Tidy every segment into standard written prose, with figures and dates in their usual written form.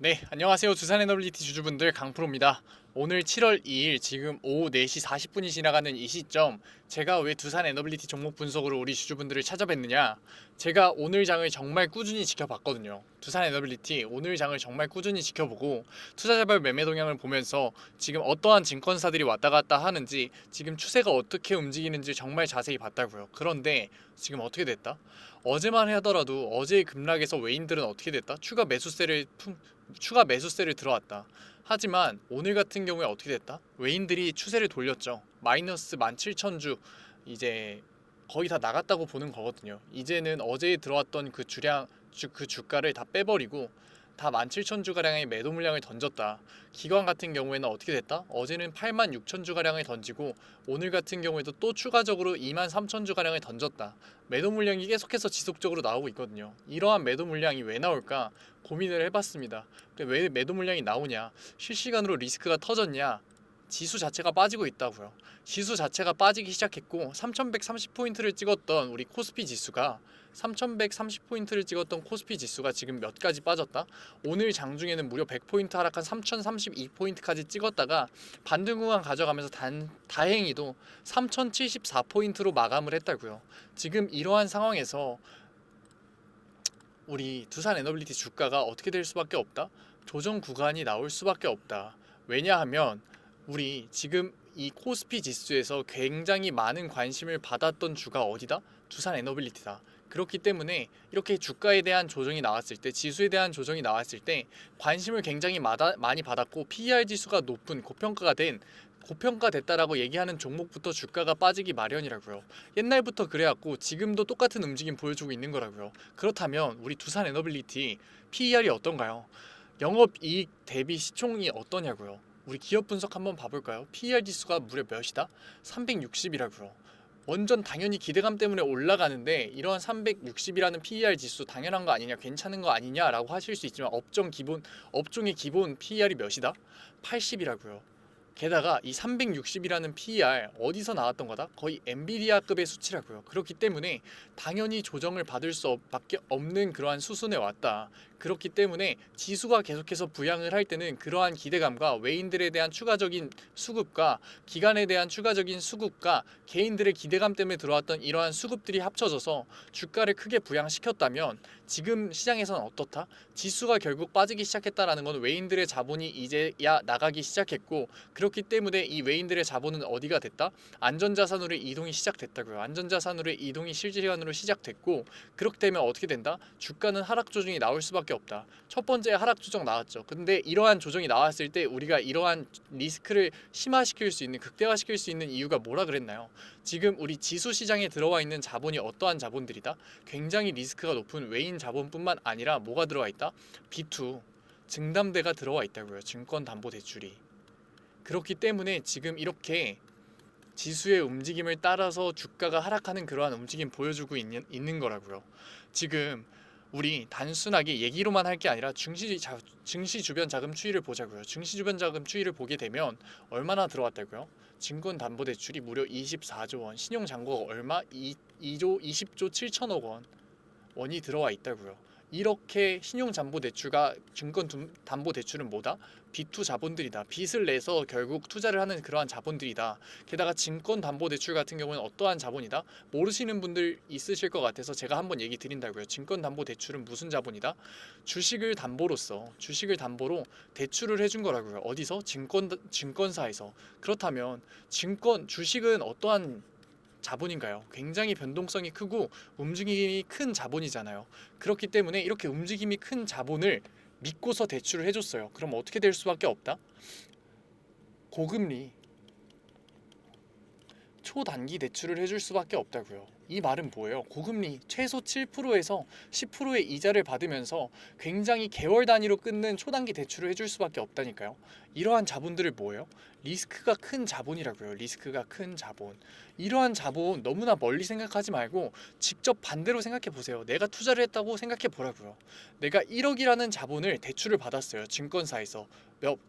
네, 안녕하세요. 두산 에너빌리티 주주분들 강프로입니다. 오늘 7월 2일 지금 오후 4시 40분이 지나가는 이 시점, 제가 왜 두산 에너빌리티 종목 분석으로 우리 주주분들을 찾아뵀느냐? 제가 오늘 장을 정말 꾸준히 지켜봤거든요. 두산 에너빌리티 오늘 장을 정말 꾸준히 지켜보고 투자자별 매매 동향을 보면서 지금 어떠한 증권사들이 왔다 갔다 하는지, 지금 추세가 어떻게 움직이는지 정말 자세히 봤다고요. 그런데 지금 어떻게 됐다? 어제만 하더라도 어제의 급락에서 외인들은 어떻게 됐다? 추가 매수세를 들어왔다. 하지만 오늘 같은 경우에 어떻게 됐다? 외인들이 추세를 돌렸죠. 마이너스 17,000주 이제 거의 다 나갔다고 보는 거거든요. 이제는 어제 들어왔던 그 주가를 다 빼버리고 다 17,000주가량의 매도 물량을 던졌다. 기관 같은 경우에는 어떻게 됐다? 어제는 86,000주가량을 던지고 오늘 같은 경우에도 또 추가적으로 23,000주가량을 던졌다. 매도 물량이 계속해서 지속적으로 나오고 있거든요. 이러한 매도 물량이 왜 나올까 고민을 해봤습니다. 근데 왜 매도 물량이 나오냐? 실시간으로 리스크가 터졌냐? 지수 자체가 빠지고 있다고요. 지수 자체가 빠지기 시작했고 3130포인트를 찍었던 우리 코스피 지수가 3130포인트를 찍었던 코스피 지수가 지금 몇 가지 빠졌다? 오늘 장중에는 무려 100포인트 하락한 3032포인트까지 찍었다가 반등 구간 가져가면서 다행히도 3074포인트로 마감을 했다고요. 지금 이러한 상황에서 우리 두산 에너빌리티 주가가 어떻게 될 수밖에 없다? 조정 구간이 나올 수밖에 없다. 왜냐하면 우리 지금 이 코스피 지수에서 굉장히 많은 관심을 받았던 주가 어디다? 두산 에너빌리티다. 그렇기 때문에 이렇게 주가에 대한 조정이 나왔을 때, 지수에 대한 조정이 나왔을 때 관심을 굉장히 많이 받았고 PER 지수가 높은 고평가됐다라고 얘기하는 종목부터 주가가 빠지기 마련이라고요. 옛날부터 그래왔고 지금도 똑같은 움직임 보여주고 있는 거라고요. 그렇다면 우리 두산 에너빌리티 PER이 어떤가요? 영업이익 대비 시총이 어떠냐고요. 우리 기업 분석 한번 봐볼까요? PER 지수가 무려 몇이다? 360이라고요. 완전 당연히 기대감 때문에 올라가는데 이러한 360이라는 PER 지수 당연한 거 아니냐, 괜찮은 거 아니냐라고 하실 수 있지만 업종의 기본 PER이 몇이다? 80이라고요. 게다가 이 360이라는 PER 어디서 나왔던 거다? 거의 엔비디아급의 수치라고요. 그렇기 때문에 당연히 조정을 받을 수밖에 없는 그러한 수순에 왔다. 그렇기 때문에 지수가 계속해서 부양을 할 때는 그러한 기대감과 외인들에 대한 추가적인 수급과 기관에 대한 추가적인 수급과 개인들의 기대감 때문에 들어왔던 이러한 수급들이 합쳐져서 주가를 크게 부양시켰다면 지금 시장에서는 어떻다? 지수가 결국 빠지기 시작했다라는 건 외인들의 자본이 이제야 나가기 시작했고, 그렇기 때문에 이 외인들의 자본은 어디가 됐다? 안전자산으로 이동이 시작됐다고요. 안전자산으로 이동이 실시간으로 시작됐고, 그렇게 되면 어떻게 된다? 주가는 하락 조정이 나올 수밖에 없다. 첫 번째 하락 조정 나왔죠. 근데 이러한 조정이 나왔을 때 우리가 이러한 리스크를 심화시킬 수 있는, 극대화시킬 수 있는 이유가 뭐라 그랬나요? 지금 우리 지수 시장에 들어와 있는 자본이 어떠한 자본들이다? 굉장히 리스크가 높은 외인 자본뿐만 아니라 뭐가 들어와 있다? B2 증담대가 들어와 있다고요. 증권담보대출이. 그렇기 때문에 지금 이렇게 지수의 움직임을 따라서 주가가 하락하는 그러한 움직임 보여주고 있는 거라고요. 지금 우리 단순하게 얘기로만 할 게 아니라 증시 주변 자금 추이를 보자고요. 증시 주변 자금 추이를 보게 되면 얼마나 들어왔다고요? 증권담보대출이 무려 24조 원, 신용잔고가 얼마? 2조 20조 7천억 원이 들어와 있다고요. 이렇게 신용담보대출과 증권담보대출은 뭐다? B2 자본들이다. 빚을 내서 결국 투자를 하는 그러한 자본들이다. 게다가 증권담보대출 같은 경우는 어떠한 자본이다? 모르시는 분들 있으실 것 같아서 제가 한번 얘기 드린다고요. 증권담보대출은 무슨 자본이다? 주식을 담보로 대출을 해준 거라고요. 어디서? 증권사에서. 그렇다면 주식은 어떠한 자본인가요? 굉장히 변동성이 크고 움직임이 큰 자본이잖아요. 그렇기 때문에 이렇게 움직임이 큰 자본을 믿고서 대출을 해줬어요. 그럼 어떻게 될 수밖에 없다? 고금리 초단기 대출을 해줄 수밖에 없다고요. 이 말은 뭐예요? 고금리 최소 7%에서 10%의 이자를 받으면서 굉장히 개월 단위로 끊는 초단기 대출을 해줄 수밖에 없다니까요. 이러한 자본들을 뭐예요? 리스크가 큰 자본이라고요. 리스크가 큰 자본. 이러한 자본 너무나 멀리 생각하지 말고 직접 반대로 생각해 보세요. 내가 투자를 했다고 생각해 보라고요. 내가 1억이라는 자본을 대출을 받았어요. 증권사에서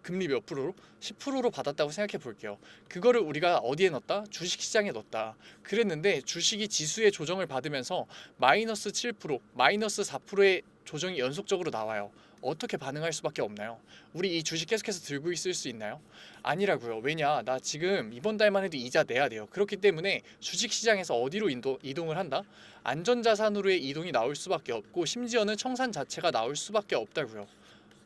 금리 몇 프로로? 10%로 받았다고 생각해 볼게요. 그거를 우리가 어디에 넣었다? 주식시장에 넣었다. 그랬는데 주식이 지수의 조정을 받으면서 마이너스 7%, 마이너스 4%의 조정이 연속적으로 나와요. 어떻게 반응할 수밖에 없나요? 우리 이 주식 계속해서 들고 있을 수 있나요? 아니라고요. 왜냐? 나 지금 이번 달만 해도 이자 내야 돼요. 그렇기 때문에 주식 시장에서 어디로 이동을 한다? 안전자산으로의 이동이 나올 수밖에 없고 심지어는 청산 자체가 나올 수밖에 없다고요.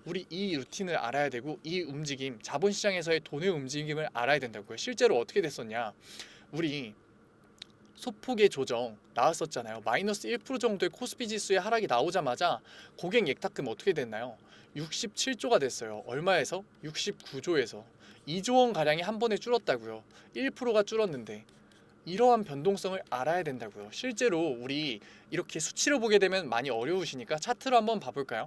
우리 이 루틴을 알아야 되고 이 움직임, 자본시장에서의 돈의 움직임을 알아야 된다고요. 실제로 어떻게 됐었냐? 우리 소폭의 조정 나왔었잖아요. 마이너스 1% 정도의 코스피 지수의 하락이 나오자마자 고객 예탁금 어떻게 됐나요? 67조가 됐어요. 얼마에서? 69조에서 2조 원 가량이 한 번에 줄었다고요. 1%가 줄었는데 이러한 변동성을 알아야 된다고요. 실제로 우리 이렇게 수치로 보게 되면 많이 어려우시니까 차트로 한번 봐볼까요?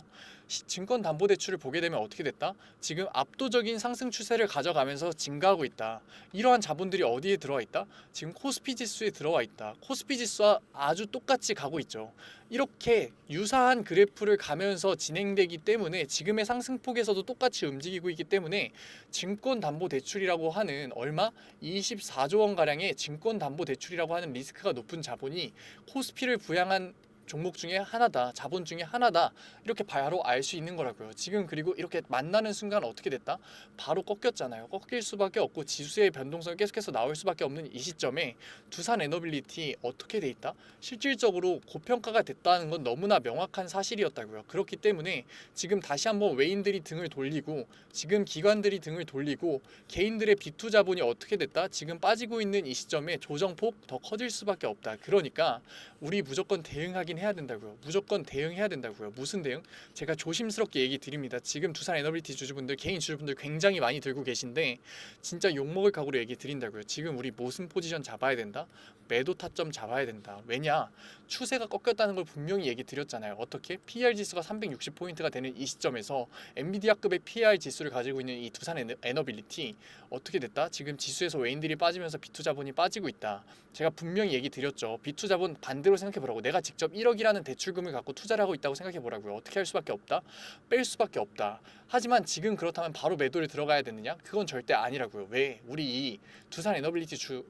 증권담보대출을 보게 되면 어떻게 됐다? 지금 압도적인 상승 추세를 가져가면서 증가하고 있다. 이러한 자본들이 어디에 들어와 있다? 지금 코스피 지수에 들어와 있다. 코스피 지수와 아주 똑같이 가고 있죠. 이렇게 유사한 그래프를 가면서 진행되기 때문에 지금의 상승폭에서도 똑같이 움직이고 있기 때문에 증권담보대출이라고 하는 얼마? 24조 원 가량의 증권담보대출이라고 하는 리스크가 높은 자본이 코스피를 부양한 종목 중에 하나다, 자본 중에 하나다, 이렇게 바로 알 수 있는 거라고요. 지금 그리고 이렇게 만나는 순간 어떻게 됐다? 바로 꺾였잖아요. 꺾일 수밖에 없고 지수의 변동성이 계속해서 나올 수밖에 없는 이 시점에 두산 에너빌리티 어떻게 돼 있다? 실질적으로 고평가가 됐다는 건 너무나 명확한 사실이었다고요. 그렇기 때문에 지금 다시 한번 외인들이 등을 돌리고 지금 기관들이 등을 돌리고 개인들의 비투 자본이 어떻게 됐다? 지금 빠지고 있는 이 시점에 조정폭 더 커질 수밖에 없다. 그러니까 우리 무조건 대응하긴 해야 된다고요. 무조건 대응해야 된다고요. 무슨 대응? 제가 조심스럽게 얘기 드립니다. 지금 두산 에너빌리티 주주분들, 개인 주주분들 굉장히 많이 들고 계신데 진짜 욕먹을 각오로 얘기 드린다고요. 지금 우리 모순 포지션 잡아야 된다. 매도 타점 잡아야 된다. 왜냐? 추세가 꺾였다는 걸 분명히 얘기 드렸잖아요. 어떻게? PER 지수가 360포인트가 되는 이 시점에서 엔비디아급의 PER 지수를 가지고 있는 이 두산 에너빌리티 어떻게 됐다? 지금 지수에서 외인들이 빠지면서 비투 자본이 빠지고 있다. 제가 분명히 얘기 드렸죠. 비투 자본 반대로 생각해 보라고. 내가 직접 1억이라는 대출금을 갖고 투자를 하고 있다고 생각해 보라고요. 어떻게 할 수밖에 없다? 뺄 수밖에 없다. 하지만 지금 그렇다면 바로 매도를 들어가야 되느냐? 그건 절대 아니라고요. 왜? 우리 이 두산 에너빌리티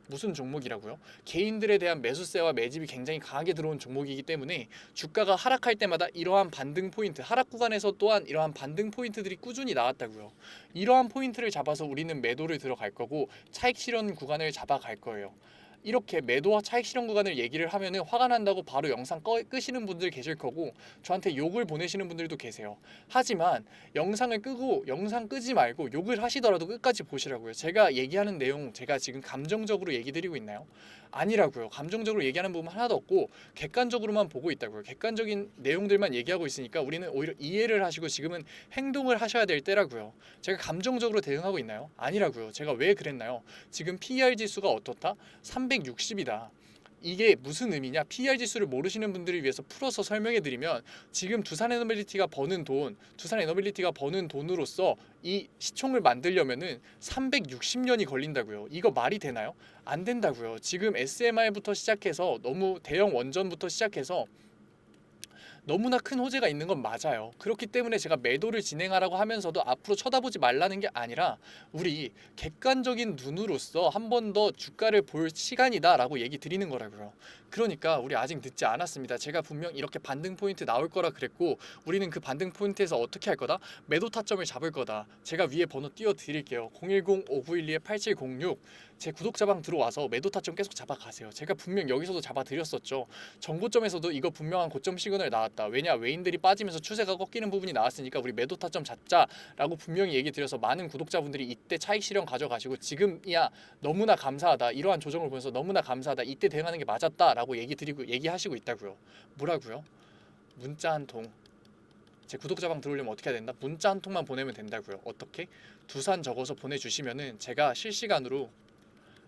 무슨 종목이라고요? 개인들에 대한 매수세와 매집이 굉장히 강하게 들어온 종목이기 때문에 주가가 하락할 때마다 이러한 반등 포인트, 하락 구간에서 또한 이러한 반등 포인트들이 꾸준히 나왔다고요. 이러한 포인트를 잡아서 우리는 매도를 들어갈 거고 차익 실현 구간을 잡아갈 거예요. 이렇게 매도와 차익 실현 구간을 얘기를 하면은 화가 난다고 바로 영상 끄시는 분들 계실 거고 저한테 욕을 보내시는 분들도 계세요. 하지만 영상을 끄고 영상 끄지 말고 욕을 하시더라도 끝까지 보시라고요. 제가 얘기하는 내용 제가 지금 감정적으로 얘기 드리고 있나요? 아니라고요. 감정적으로 얘기하는 부분 하나도 없고 객관적으로만 보고 있다고요. 객관적인 내용들만 얘기하고 있으니까 우리는 오히려 이해를 하시고 지금은 행동을 하셔야 될 때라고요. 제가 감정적으로 대응하고 있나요? 아니라고요. 제가 왜 그랬나요? 지금 PER 지수가 어떻다? 360이다. 이게 무슨 의미냐? PER 지수를 모르시는 분들을 위해서 풀어서 설명해 드리면 지금 두산 에너빌리티가 버는 돈으로서 이 시총을 만들려면은 360년이 걸린다고요. 이거 말이 되나요? 안 된다고요. 지금 SMR부터 시작해서 너무 대형 원전부터 시작해서 너무나 큰 호재가 있는 건 맞아요. 그렇기 때문에 제가 매도를 진행하라고 하면서도 앞으로 쳐다보지 말라는 게 아니라 우리 객관적인 눈으로서 한 번 더 주가를 볼 시간이다라고 얘기 드리는 거라고요. 그러니까 우리 아직 늦지 않았습니다. 제가 분명 이렇게 반등 포인트 나올 거라 그랬고 우리는 그 반등 포인트에서 어떻게 할 거다? 매도 타점을 잡을 거다. 제가 위에 번호 띄워 드릴게요. 010-5912-8706 제 구독자방 들어와서 매도 타점 계속 잡아가세요. 제가 분명 여기서도 잡아드렸었죠. 전고점에서도 이거 분명한 고점 시그널 나왔다. 왜냐? 외인들이 빠지면서 추세가 꺾이는 부분이 나왔으니까 우리 매도 타점 잡자라고 분명히 얘기 드려서 많은 구독자분들이 이때 차익 실현 가져가시고 지금이야 너무나 감사하다. 이러한 조정을 보면서 너무나 감사하다. 이때 대응하는 게 맞았다라고 얘기하시고 있다고요. 뭐라고요? 문자 한 통. 제 구독자방 들어오려면 어떻게 해야 된다? 문자 한 통만 보내면 된다고요. 어떻게? 두산 적어서 보내주시면은 제가 실시간으로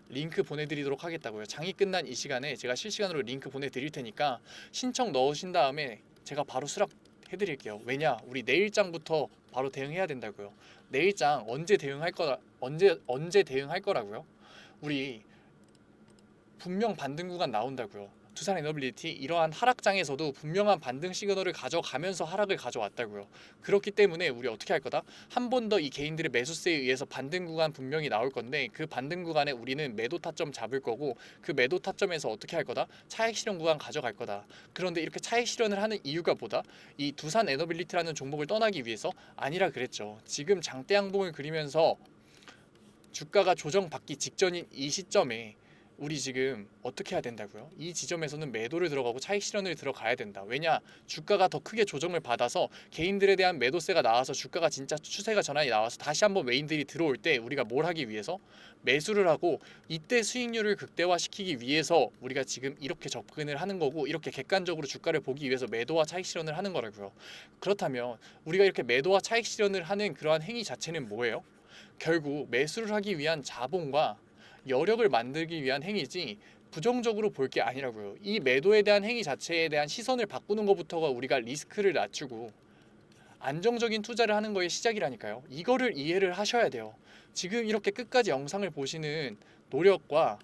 링크 보내드리도록 하겠다고요. 장이 끝난 이 시간에 제가 실시간으로 링크 보내드릴 테니까 신청 넣으신 다음에 제가 바로 수락해드릴게요. 왜냐? 우리 내일장부터 바로 대응해야 된다고요. 내일장 언제 대응할 거라고요? 우리 분명 반등 구간 나온다고요. 두산 에너빌리티 이러한 하락장에서도 분명한 반등 시그널을 가져가면서 하락을 가져왔다고요. 그렇기 때문에 우리 어떻게 할 거다? 한 번 더 이 개인들의 매수세에 의해서 반등 구간 분명히 나올 건데 그 반등 구간에 우리는 매도 타점 잡을 거고 그 매도 타점에서 어떻게 할 거다? 차익 실현 구간 가져갈 거다. 그런데 이렇게 차익 실현을 하는 이유가 뭐다? 이 두산 에너빌리티라는 종목을 떠나기 위해서 아니라 그랬죠. 지금 장대 양봉을 그리면서 주가가 조정받기 직전인 이 시점에 우리 지금 어떻게 해야 된다고요? 이 지점에서는 매도를 들어가고 차익 실현을 들어가야 된다. 왜냐? 주가가 더 크게 조정을 받아서 개인들에 대한 매도세가 나와서 주가가 진짜 추세가 전환이 나와서 다시 한번 외인들이 들어올 때 우리가 뭘 하기 위해서 매수를 하고 이때 수익률을 극대화시키기 위해서 우리가 지금 이렇게 접근을 하는 거고 이렇게 객관적으로 주가를 보기 위해서 매도와 차익 실현을 하는 거라고요. 그렇다면 우리가 이렇게 매도와 차익 실현을 하는 그러한 행위 자체는 뭐예요? 결국 매수를 하기 위한 자본과 여력을 만들기 위한 행위지 부정적으로 볼 게 아니라고요. 이 매도에 대한 행위 자체에 대한 시선을 바꾸는 것부터가 우리가 리스크를 낮추고 안정적인 투자를 하는 거의 시작이라니까요. 이거를 이해를 하셔야 돼요. 지금 이렇게 끝까지 영상을 보시는 노력과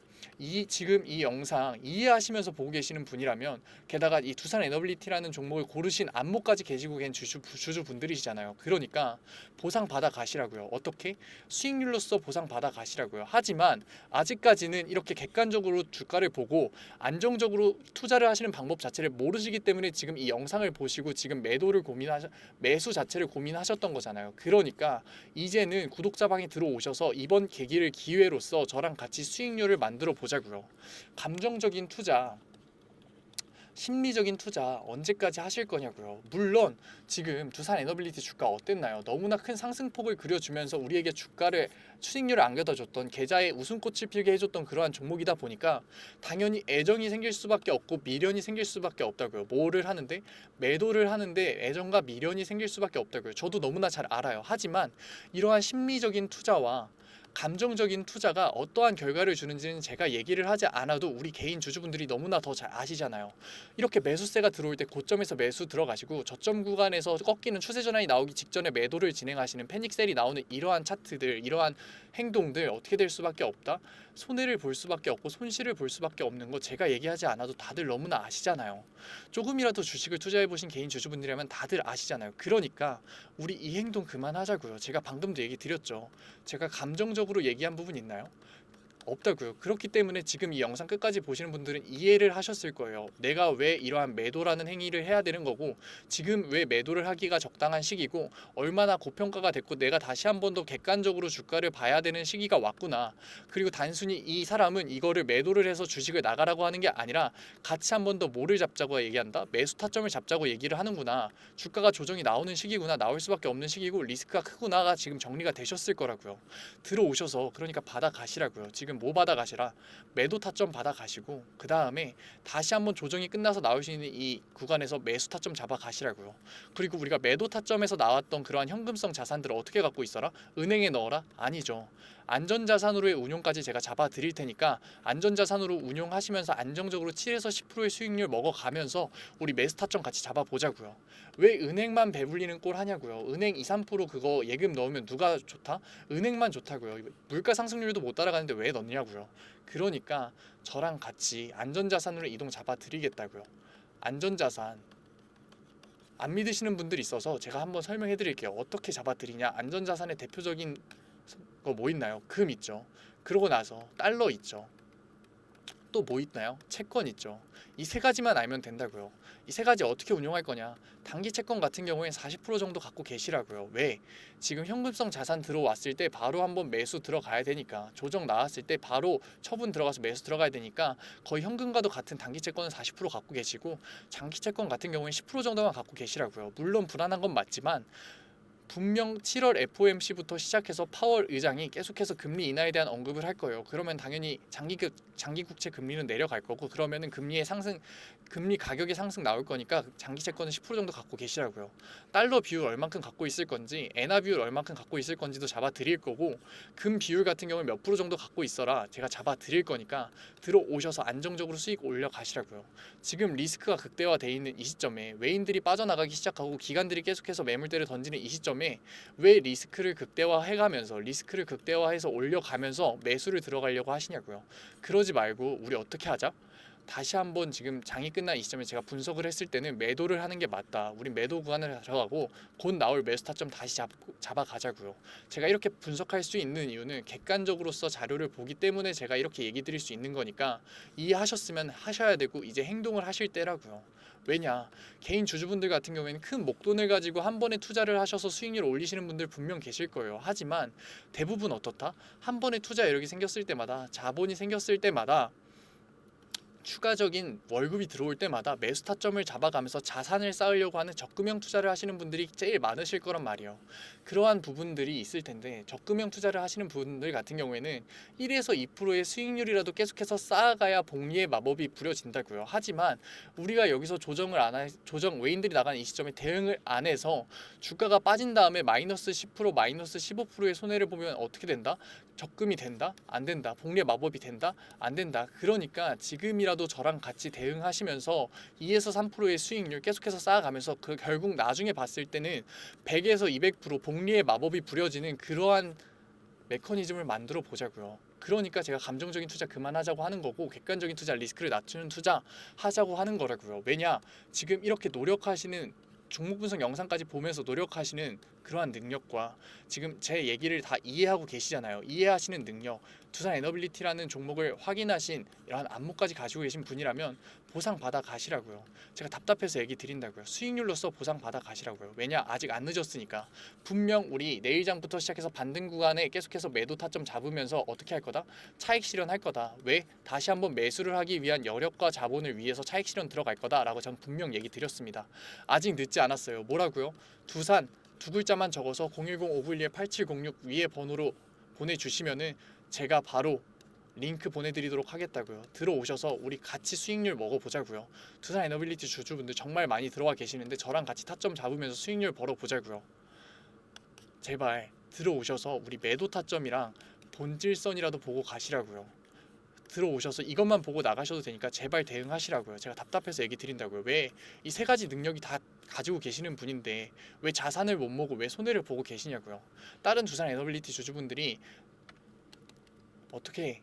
지금 이 영상 이해하시면서 보고 계시는 분이라면 게다가 이 두산 에너빌리티라는 종목을 고르신 안목까지 계시고 계신 주주분들이시잖아요. 그러니까 보상 받아 가시라고요. 어떻게? 수익률로서 보상 받아 가시라고요. 하지만 아직까지는 이렇게 객관적으로 주가를 보고 안정적으로 투자를 하시는 방법 자체를 모르시기 때문에 지금 이 영상을 보시고 지금 매수 자체를 고민하셨던 거잖아요. 그러니까 이제는 구독자방에 들어오셔서 이번 계기를 기회로서 저랑 같이 수익률을 만들어 보자고요. 감정적인 투자, 심리적인 투자 언제까지 하실 거냐고요. 물론 지금 두산 에너빌리티 주가 어땠나요? 너무나 큰 상승폭을 그려주면서 우리에게 주가를 수익률을 안겨다줬던 계좌에 웃음꽃을 피게 해줬던 그러한 종목이다 보니까 당연히 애정이 생길 수밖에 없고 미련이 생길 수밖에 없다고요. 뭐를 하는데? 매도를 하는데 애정과 미련이 생길 수밖에 없다고요. 저도 너무나 잘 알아요. 하지만 이러한 심리적인 투자와 감정적인 투자가 어떠한 결과를 주는지는 제가 얘기를 하지 않아도 우리 개인 주주분들이 너무나 더 잘 아시잖아요. 이렇게 매수세가 들어올 때 고점에서 매수 들어가시고 저점 구간에서 꺾이는 추세 전환이 나오기 직전에 매도를 진행하시는 패닉셀이 나오는 이러한 차트들, 이러한 행동들 어떻게 될 수밖에 없다? 손해를 볼 수밖에 없고 손실을 볼 수밖에 없는 거 제가 얘기하지 않아도 다들 너무나 아시잖아요. 조금이라도 주식을 투자해 보신 개인 주주분들이라면 다들 아시잖아요. 그러니까 우리 이 행동 그만하자고요. 제가 방금도 얘기 드렸죠. 제가 감정적으로 얘기한 부분 있나요? 없다고요. 그렇기 때문에 지금 이 영상 끝까지 보시는 분들은 이해를 하셨을 거예요. 내가 왜 이러한 매도라는 행위를 해야 되는 거고 지금 왜 매도를 하기가 적당한 시기고 얼마나 고평가가 됐고 내가 다시 한 번 더 객관적으로 주가를 봐야 되는 시기가 왔구나. 그리고 단순히 이 사람은 이거를 매도를 해서 주식을 나가라고 하는 게 아니라 같이 한 번 더 뭐를 잡자고 얘기한다? 매수 타점을 잡자고 얘기를 하는구나. 주가가 조정이 나오는 시기구나. 나올 수밖에 없는 시기고 리스크가 크구나가 지금 정리가 되셨을 거라고요. 들어오셔서 그러니까 받아 가시라고요. 지금 뭐 받아 가시라? 매도 타점 받아 가시고 그 다음에 다시 한번 조정이 끝나서 나올 수 있는 이 구간에서 매수 타점 잡아 가시라고요. 그리고 우리가 매도 타점에서 나왔던 그러한 현금성 자산들을 어떻게 갖고 있어라? 은행에 넣어라? 아니죠. 안전자산으로의 운용까지 제가 잡아 드릴 테니까 안전자산으로 운용하시면서 안정적으로 7에서 10%의 수익률 먹어가면서 우리 매수 타점 같이 잡아 보자고요. 왜 은행만 배불리는 꼴 하냐고요. 은행 2, 3% 그거 예금 넣으면 누가 좋다? 은행만 좋다고요. 물가 상승률도 못 따라가는데 왜 넣냐고요. 그러니까 저랑 같이 안전자산으로 이동 잡아 드리겠다고요. 안전자산 안 믿으시는 분들이 있어서 제가 한번 설명해 드릴게요. 어떻게 잡아 드리냐. 안전자산의 대표적인 거 뭐 있나요? 금 있죠. 그러고 나서 달러 있죠. 또 뭐 있나요? 채권 있죠. 이 세 가지만 알면 된다고요. 이 세 가지 어떻게 운용할 거냐? 단기 채권 같은 경우에 40% 정도 갖고 계시라고요. 왜? 지금 현금성 자산 들어왔을 때 바로 한번 매수 들어가야 되니까 조정 나왔을 때 바로 처분 들어가서 매수 들어가야 되니까 거의 현금과도 같은 단기 채권은 40% 갖고 계시고 장기 채권 같은 경우에 10% 정도만 갖고 계시라고요. 물론 불안한 건 맞지만 분명 7월 FOMC부터 시작해서 파월 의장이 계속해서 금리 인하에 대한 언급을 할 거예요. 그러면 당연히 장기 국채 금리는 내려갈 거고 그러면은 금리 가격의 상승 나올 거니까 장기 채권은 10% 정도 갖고 계시라고요. 달러 비율 얼만큼 갖고 있을 건지 엔화 비율 얼만큼 갖고 있을 건지도 잡아 드릴 거고 금 비율 같은 경우는 몇 프로 정도 갖고 있어라 제가 잡아 드릴 거니까 들어오셔서 안정적으로 수익 올려 가시라고요. 지금 리스크가 극대화되어 있는 이 시점에 외인들이 빠져나가기 시작하고 기관들이 계속해서 매물대를 던지는 이 시점에 왜 리스크를 극대화해가면서 리스크를 극대화해서 올려가면서 매수를 들어가려고 하시냐고요. 그러지 말고 우리 어떻게 하자? 다시 한번 지금 장이 끝난 이 시점에 제가 분석을 했을 때는 매도를 하는 게 맞다. 우리 매도 구간을 들어가고 곧 나올 매수 타점 다시 잡아가자고요. 제가 이렇게 분석할 수 있는 이유는 객관적으로서 자료를 보기 때문에 제가 이렇게 얘기 드릴 수 있는 거니까 이해하셨으면 하셔야 되고 이제 행동을 하실 때라고요. 왜냐, 개인 주주분들 같은 경우에는 큰 목돈을 가지고 한 번에 투자를 하셔서 수익률 올리시는 분들 분명 계실 거예요. 하지만 대부분 어떻다? 한 번에 투자 여력이 생겼을 때마다, 자본이 생겼을 때마다, 추가적인 월급이 들어올 때마다 매수 타점을 잡아가면서 자산을 쌓으려고 하는 적금형 투자를 하시는 분들이 제일 많으실 거란 말이에요. 그러한 부분들이 있을 텐데, 적금형 투자를 하시는 분들 같은 경우에는 1에서 2%의 수익률이라도 계속해서 쌓아가야 복리의 마법이 부려진다고요. 하지만 우리가 여기서 외인들이 나가는 이 시점에 대응을 안 해서 주가가 빠진 다음에 마이너스 10%, 마이너스 15%의 손해를 보면 어떻게 된다? 적금이 된다? 안 된다. 복리의 마법이 된다? 안 된다. 그러니까 지금이라도 저랑 같이 대응하시면서 2에서 3%의 수익률 계속해서 쌓아가면서 그 결국 나중에 봤을 때는 100에서 200% 복리의 마법이 부려지는 그러한 메커니즘을 만들어 보자고요. 그러니까 제가 감정적인 투자 그만하자고 하는 거고, 객관적인 투자, 리스크를 낮추는 투자 하자고 하는 거라고요. 왜냐, 지금 이렇게 노력하시는, 종목 분석 영상까지 보면서 노력하시는 그러한 능력과 지금 제 얘기를 다 이해하고 계시잖아요. 이해하시는 능력, 두산 에너빌리티라는 종목을 확인하신 이러한 안목까지 가지고 계신 분이라면 보상 받아 가시라고요. 제가 답답해서 얘기 드린다고요. 수익률로서 보상 받아 가시라고요. 왜냐, 아직 안 늦었으니까. 분명 우리 내일장부터 시작해서 반등 구간에 계속해서 매도 타점 잡으면서 어떻게 할 거다? 차익 실현할 거다. 왜? 다시 한번 매수를 하기 위한 여력과 자본을 위해서 차익 실현 들어갈 거다라고 전 분명 얘기 드렸습니다. 아직 늦지 않았어요. 뭐라고요? 두산 두 글자만 적어서 010-591-8706 위에 번호로 보내주시면은 제가 바로 링크 보내드리도록 하겠다고요. 들어오셔서 우리 같이 수익률 먹어보자고요. 두산 에너빌리티 주주분들 정말 많이 들어와 계시는데 저랑 같이 타점 잡으면서 수익률 벌어보자고요. 제발 들어오셔서 우리 매도 타점이랑 본질선이라도 보고 가시라고요. 들어오셔서 이것만 보고 나가셔도 되니까 제발 대응하시라고요. 제가 답답해서 얘기 드린다고요. 왜 이 세 가지 능력이 다 가지고 계시는 분인데 왜 자산을 못 모고 왜 손해를 보고 계시냐고요. 다른 두산 에너빌리티 주주분들이 어떻게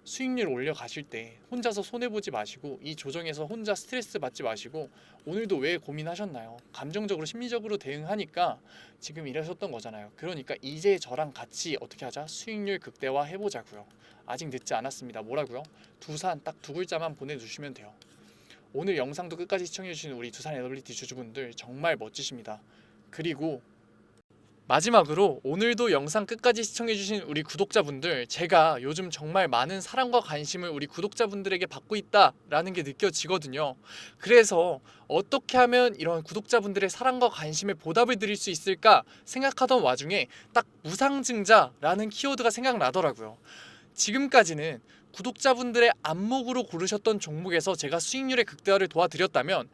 수익률 올려 가실 때 혼자서 손해 보지 마시고, 이 조정에서 혼자 스트레스 받지 마시고 오늘도 왜 고민하셨나요? 감정적으로 심리적으로 대응하니까 지금 이러셨던 거잖아요. 그러니까 이제 저랑 같이 어떻게 하자? 수익률 극대화 해보자고요. 아직 늦지 않았습니다. 뭐라고요? 두산 딱 두 글자만 보내주시면 돼요. 오늘 영상도 끝까지 시청해주신 우리 두산 에너빌리티 주주분들 정말 멋지십니다. 그리고 마지막으로 오늘도 영상 끝까지 시청해주신 우리 구독자분들, 제가 요즘 정말 많은 사랑과 관심을 우리 구독자분들에게 받고 있다라는 게 느껴지거든요. 그래서 어떻게 하면 이런 구독자분들의 사랑과 관심에 보답을 드릴 수 있을까 생각하던 와중에 딱 무상증자라는 키워드가 생각나더라고요. 지금까지는 구독자분들의 안목으로 고르셨던 종목에서 제가 수익률의 극대화를 도와드렸다면,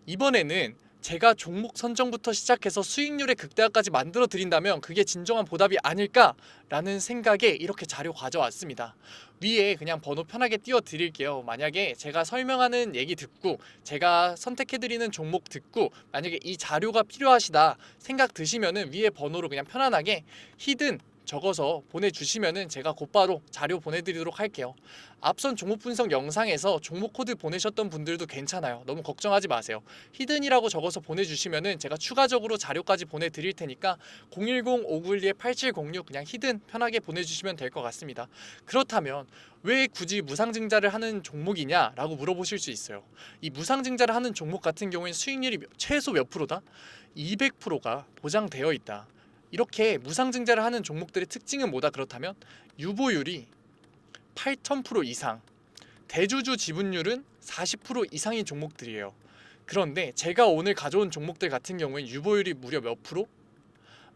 이번에는 제가 종목 선정부터 시작해서 수익률의 극대화까지 만들어 드린다면 그게 진정한 보답이 아닐까라는 생각에 이렇게 자료 가져왔습니다. 위에 그냥 번호 편하게 띄워 드릴게요. 만약에 제가 설명하는 얘기 듣고 제가 선택해 드리는 종목 듣고 만약에 이 자료가 필요하시다 생각 드시면은 위에 번호로 그냥 편안하게 히든 적어서 보내주시면은 제가 곧바로 자료 보내드리도록 할게요. 앞선 종목 분석 영상에서 종목 코드 보내셨던 분들도 괜찮아요. 너무 걱정하지 마세요. 히든이라고 적어서 보내주시면은 제가 추가적으로 자료까지 보내드릴 테니까 010-591-8706 그냥 히든 편하게 보내주시면 될 것 같습니다. 그렇다면 왜 굳이 무상증자를 하는 종목이냐라고 물어보실 수 있어요. 이 무상증자를 하는 종목 같은 경우에는 수익률이 최소 몇 프로다? 200%가 보장되어 있다. 이렇게 무상증자를 하는 종목들의 특징은 뭐다? 그렇다면 유보율이 8,000% 이상, 대주주 지분율은 40% 이상인 종목들이에요. 그런데 제가 오늘 가져온 종목들 같은 경우엔 유보율이 무려 몇 프로?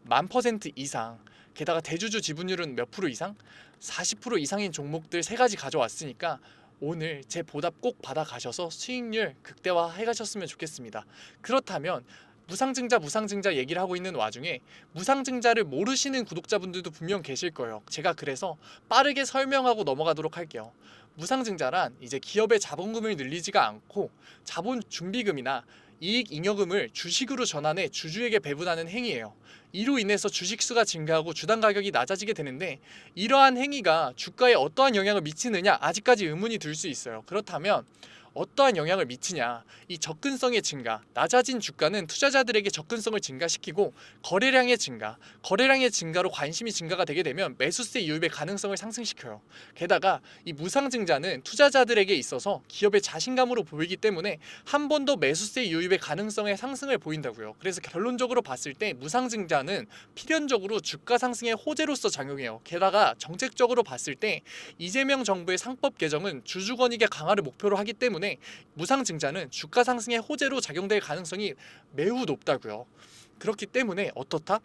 10,000% 이상, 게다가 대주주 지분율은 몇 프로 이상? 40% 이상인 종목들 세 가지 가져왔으니까 오늘 제 보답 꼭 받아 가셔서 수익률 극대화 해가셨으면 좋겠습니다. 그렇다면 무상증자 얘기를 하고 있는 와중에 무상증자를 모르시는 구독자분들도 분명 계실 거예요. 제가 그래서 빠르게 설명하고 넘어가도록 할게요. 무상증자란 이제 기업의 자본금을 늘리지가 않고 자본 준비금이나 이익 잉여금을 주식으로 전환해 주주에게 배분하는 행위예요. 이로 인해서 주식 수가 증가하고 주당 가격이 낮아지게 되는데 이러한 행위가 주가에 어떠한 영향을 미치느냐 아직까지 의문이 들 수 있어요. 그렇다면 어떠한 영향을 미치냐? 이 접근성의 증가, 낮아진 주가는 투자자들에게 접근성을 증가시키고 거래량의 증가로 관심이 증가가 되게 되면 매수세 유입의 가능성을 상승시켜요. 게다가 이 무상증자는 투자자들에게 있어서 기업의 자신감으로 보이기 때문에 한 번 더 매수세 유입의 가능성의 상승을 보인다고요. 그래서 결론적으로 봤을 때 무상증자는 필연적으로 주가 상승의 호재로서 작용해요. 게다가 정책적으로 봤을 때 이재명 정부의 상법 개정은 주주권익의 강화를 목표로 하기 때문에 무상증자는 주가 상승의 호재로 작용될 가능성이 매우 높다고요. 그렇기 때문에 어떻다?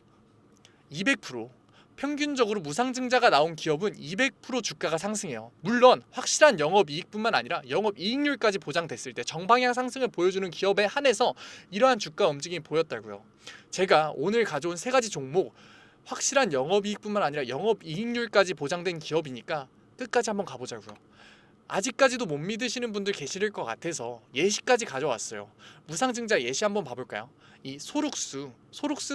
200% 평균적으로 무상증자가 나온 기업은 200% 주가가 상승해요. 물론 확실한 영업이익뿐만 아니라 영업이익률까지 보장됐을 때 정방향 상승을 보여주는 기업에 한해서 이러한 주가 움직임이 보였다고요. 제가 오늘 가져온 세 가지 종목 확실한 영업이익뿐만 아니라 영업이익률까지 보장된 기업이니까 끝까지 한번 가보자고요. 아직까지도 못 믿으시는 분들 계실 것 같아서 예시까지 가져왔어요. 무상증자 예시 한번 봐볼까요? 이 소룩스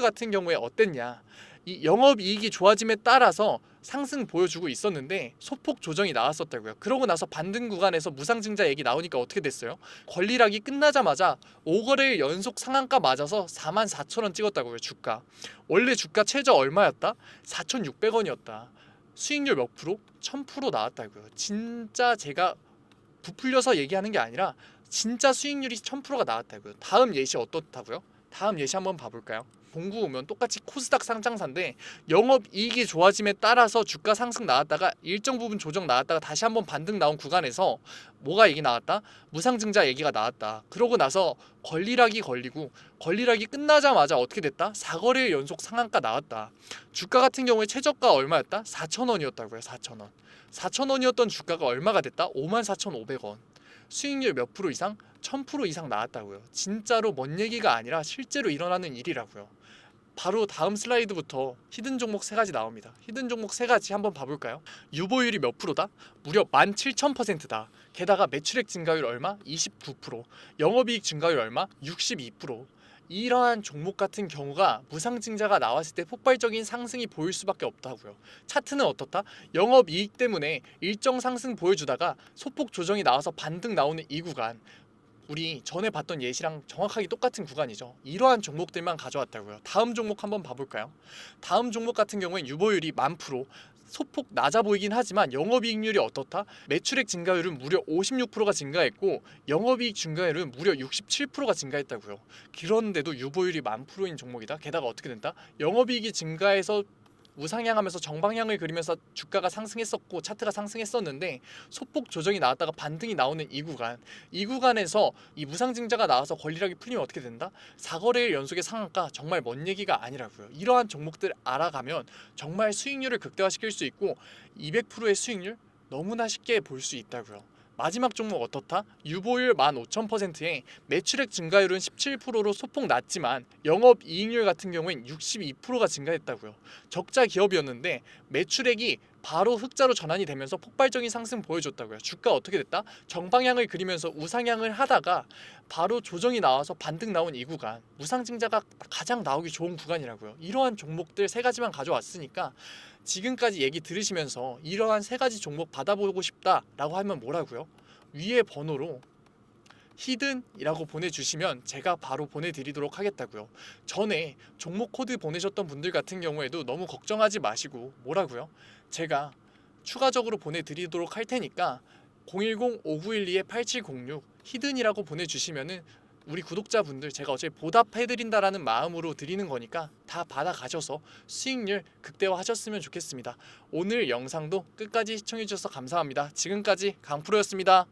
같은 경우에 어땠냐? 이 영업이익이 좋아짐에 따라서 상승 보여주고 있었는데 소폭 조정이 나왔었다고요. 그러고 나서 반등 구간에서 무상증자 얘기 나오니까 어떻게 됐어요? 권리락이 끝나자마자 5거래일 연속 상한가 맞아서 44,000원 찍었다고요. 주가 원래 주가 최저 얼마였다? 4,600원이었다. 수익률 몇 프로? 1000% 나왔다고요. 진짜 제가 부풀려서 얘기하는 게 아니라 진짜 수익률이 1000%가 나왔다고요. 다음 예시 어떻다고요? 다음 예시 한번 봐볼까요? 공구 오면 똑같이 코스닥 상장사인데 영업이익이 좋아짐에 따라서 주가 상승 나왔다가 일정 부분 조정 나왔다가 다시 한번 반등 나온 구간에서 뭐가 얘기 나왔다? 무상증자 얘기가 나왔다. 그러고 나서 권리락이 걸리고 권리락이 끝나자마자 어떻게 됐다? 4거래일 연속 상한가 나왔다. 주가 같은 경우에 최저가 얼마였다? 4,000원이었다고요. 4,000원. 4,000원이었던 주가가 얼마가 됐다? 54,500원. 수익률 몇 프로 이상? 1000% 이상 나왔다고요. 진짜로 먼 얘기가 아니라 실제로 일어나는 일이라고요. 바로 다음 슬라이드부터 히든 종목 세 가지 나옵니다. 히든 종목 세 가지 한번 봐볼까요? 유보율이 몇 프로다? 무려 17,000%다. 게다가 매출액 증가율 얼마? 29%. 영업이익 증가율 얼마? 62%. 이러한 종목 같은 경우가 무상증자가 나왔을 때 폭발적인 상승이 보일 수밖에 없다고요. 차트는 어떻다? 영업이익 때문에 일정 상승 보여주다가 소폭 조정이 나와서 반등 나오는 이 구간, 우리 전에 봤던 예시랑 정확하게 똑같은 구간이죠. 이러한 종목들만 가져왔다고요. 다음 종목 한번 봐볼까요? 다음 종목 같은 경우엔 유보율이 10,000%, 소폭 낮아 보이긴 하지만 영업이익률이 어떻다? 매출액 증가율은 무려 56%가 증가했고 영업이익 증가율은 무려 67%가 증가했다고요. 그런데도 유보율이 10,000%인 종목이다. 게다가 어떻게 된다? 영업이익이 증가해서 우상향하면서 정방향을 그리면서 주가가 상승했었고 차트가 상승했었는데 소폭 조정이 나왔다가 반등이 나오는 이 구간에서 이 무상증자가 나와서 권리락이 풀리면 어떻게 된다? 4거래일 연속의 상한가, 정말 먼 얘기가 아니라고요. 이러한 종목들 알아가면 정말 수익률을 극대화시킬 수 있고 200%의 수익률 너무나 쉽게 볼 수 있다고요. 마지막 종목 어떻다? 유보율 15,000%에 매출액 증가율은 17%로 소폭 낮지만 영업이익률 같은 경우엔 62%가 증가했다고요. 적자 기업이었는데 매출액이 바로 흑자로 전환이 되면서 폭발적인 상승 보여줬다고요. 주가 어떻게 됐다? 정방향을 그리면서 우상향을 하다가 바로 조정이 나와서 반등 나온 이 구간, 무상증자가 가장 나오기 좋은 구간이라고요. 이러한 종목들 세 가지만 가져왔으니까 지금까지 얘기 들으시면서 이러한 세 가지 종목 받아보고 싶다라고 하면 뭐라고요? 위에 번호로 히든이라고 보내주시면 제가 바로 보내드리도록 하겠다고요. 전에 종목 코드 보내셨던 분들 같은 경우에도 너무 걱정하지 마시고 뭐라고요? 제가 추가적으로 보내드리도록 할 테니까 010-5912-8706 히든이라고 보내주시면은 우리 구독자분들 제가 어차피 보답해드린다라는 마음으로 드리는 거니까 다 받아가셔서 수익률 극대화하셨으면 좋겠습니다. 오늘 영상도 끝까지 시청해주셔서 감사합니다. 지금까지 강프로였습니다.